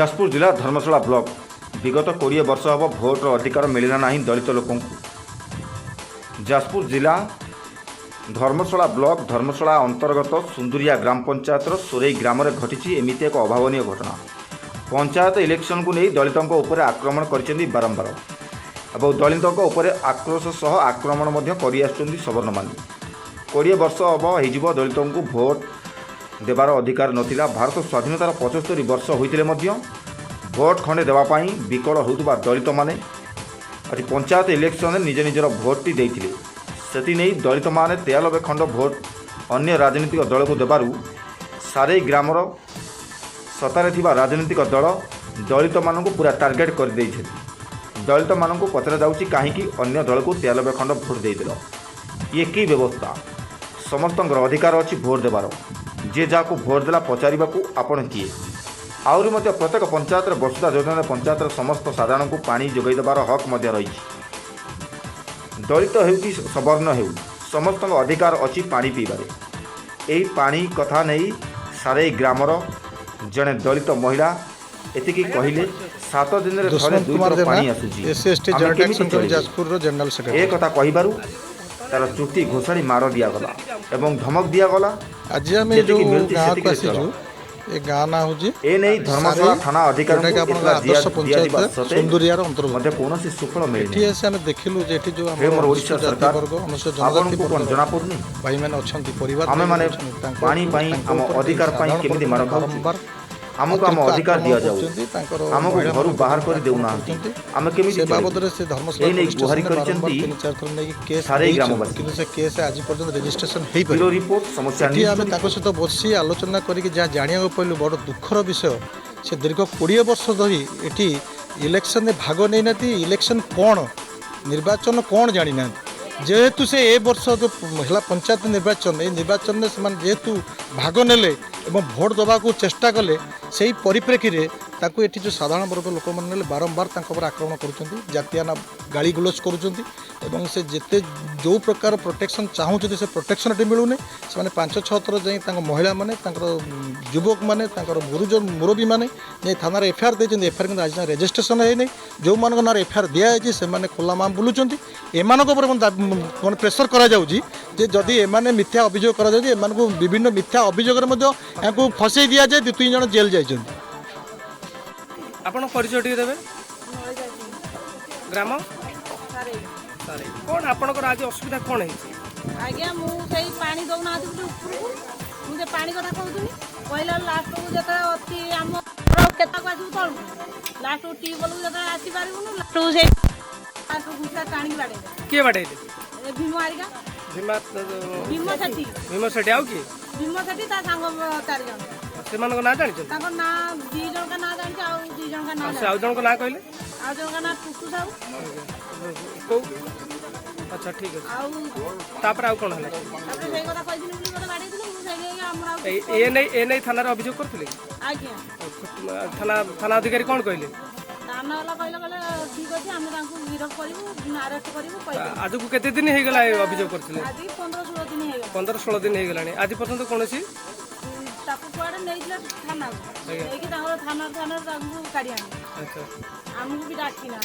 जाजपुर जिला धर्मशाला ब्लॉक विगत 20 वर्ष हम भोटर अधिकार मिलना ना दलित लोक जाजपुर जिला धर्मशाला ब्लॉक धर्मशाला अंतर्गत सुंदुरिया ग्राम पंचायत सोरई ग्राम में घटी एमती एक अभावन घटना। पंचायत इलेक्शन को नहीं दलितों उपर आक्रमण कर बारंबार और दलितों उपर आक्रोश सह आक्रमण कर सवर्ण मान 20 वर्ष हम हो दलितों को भोट देवार अधिकार नथिला। भारत स्वाधीनतार 75 वर्ष होते भोट खंडे देवाई विकल होता दलित माने आज पंचायत इलेक्शन निज निजर भोटटी देते से नहीं दलित माने 93 खंड भोट अन्य राजनीतिक दल को देवु सारे ग्रामर सतारे थिबा राजनीतिक दल दलित मानू पूरा टार्गेट कर देइछे। दलित मानू पचरा जाउछि कहीं अन्य दल को 93 खंड भोट देदेल ये कि व्यवस्था। समस्त अधिकार अच्छी भोट देवार जे जहाँ भोट देला पचार आपण किए आहरी प्रत्येक पंचायत वसुधा योजना पंचायत समस्त साधारण को पानी जोगाई देवार हक रही। दलित हो सवर्ण हो समस्त अधिकार अच्छी पानी पीबार यही पानी कथा नहीं सारे ग्रामर जड़े दलित महिला एति कहले 7 दिन में थोड़े 2 थर पानी आसूची कथा कहबारू तार चुटी घोषाणी मार दिगला एवं धमक दिगला। आज आम जो गाँव को आसीचु ए गाँ ना हूँ ए नहीं धर्मशाला थाना अधिकारी आदर्श पंचायत सुंदुरिया अंतर्गत कौन सुफल मिले आम देखिलु जो ओडिशा सरकार जना पड़नी भाई मैंने अच्छा परिवार आम मैंने पानी आम अधिकार केमी मार खाऊ आमको आम अधिकार दि जाऊ आमको घर बाहर कर देना आम केमी बाबद से धर्मशाला गुहारी सारे ग्रामवासी से केस आज पर्यंत रजिस्ट्रेशन हो ब्यूरो रिपोर्ट समस्या सहित बसी आलोचना करके जहाँ जाना पाइलु बड़ दुखर विषय से दीर्घ 20 वर्ष धरी ये इलेक्शन में भाग नहीं ना इलेक्शन कौन निर्वाचन कौन जानी ना जेहेतु से ए वर्ष जो है पंचायत निर्वाचन ये निर्वाचन में जेहेतु भाग नेले एवं भोट देवा चेष्टा कले से परिप्रेक्षी में ताकू एठी जो साधारण वर्ग लोक मैंने बारंबार आक्रमण कर जातियाना गाड़ी गुलज कर से जिते जो प्रकार प्रोटेक्शन चाहूँगी से प्रोटेक्शन मिलूनी से 5-6 थर जाई महिला माने युवक माने गुरुजन मुरबी माने थाना एफआईआर देते एफआईआर आज रेजिस्ट्रेशन है नहीं जो मान ना एफआईआर दिखाई से खोलामाम बुलूँ एमान मैंने प्रेसर करी एमाने मिथ्या अभियोग कर विभिन्न मिथ्या अभियोग फसई दि जाए 2-3 जन जेल जाइए। आपण परिचय टी देबे ग्राम कौन आपनकर आज असुविधा कौन है? आज्ञा मु सही पानी दौना आदि ऊपर मुझे पानी कथा कहूनी पहिला लास्ट को जता अति हम केता को आसु तळ लास्ट को टीबल को जता आसी पारिबनु लास्ट को से लास्ट को गुसा टाणी बाडे के बाडे ए भीम आरिगा भीम सेठी आउ की भीम सेठी ता संग 4 जन से मान को ना जानि छ ताको ना 2 जन का ना जानि आ 2 जन का ना से आ जन को ना कहले आ जन का ना टुटू साहू को अच्छा ठीक है आ तापर आ कोन हला तापर सेई कथा कहि दिनु बोली मते बाडे दिनु मु सेई हमरा ए नहीं थाना रे अभियोग करथिले आज्ञा थाना अधिकारी कोन कहले थाना वाला कहले ठीक अछि हम तांको गिरफ करिवु अरेस्ट करिवु आज को केते दिन हे गेला अभियोग करथिले आज 15-16 दिन हे गेला 15-16 दिन हे गेलानी आज पर्यंत कोनसी ताको कुआडे नेइला थाना एकी तांको थाना तांको काढी आनी अच्छा हमहु भी डाकी ना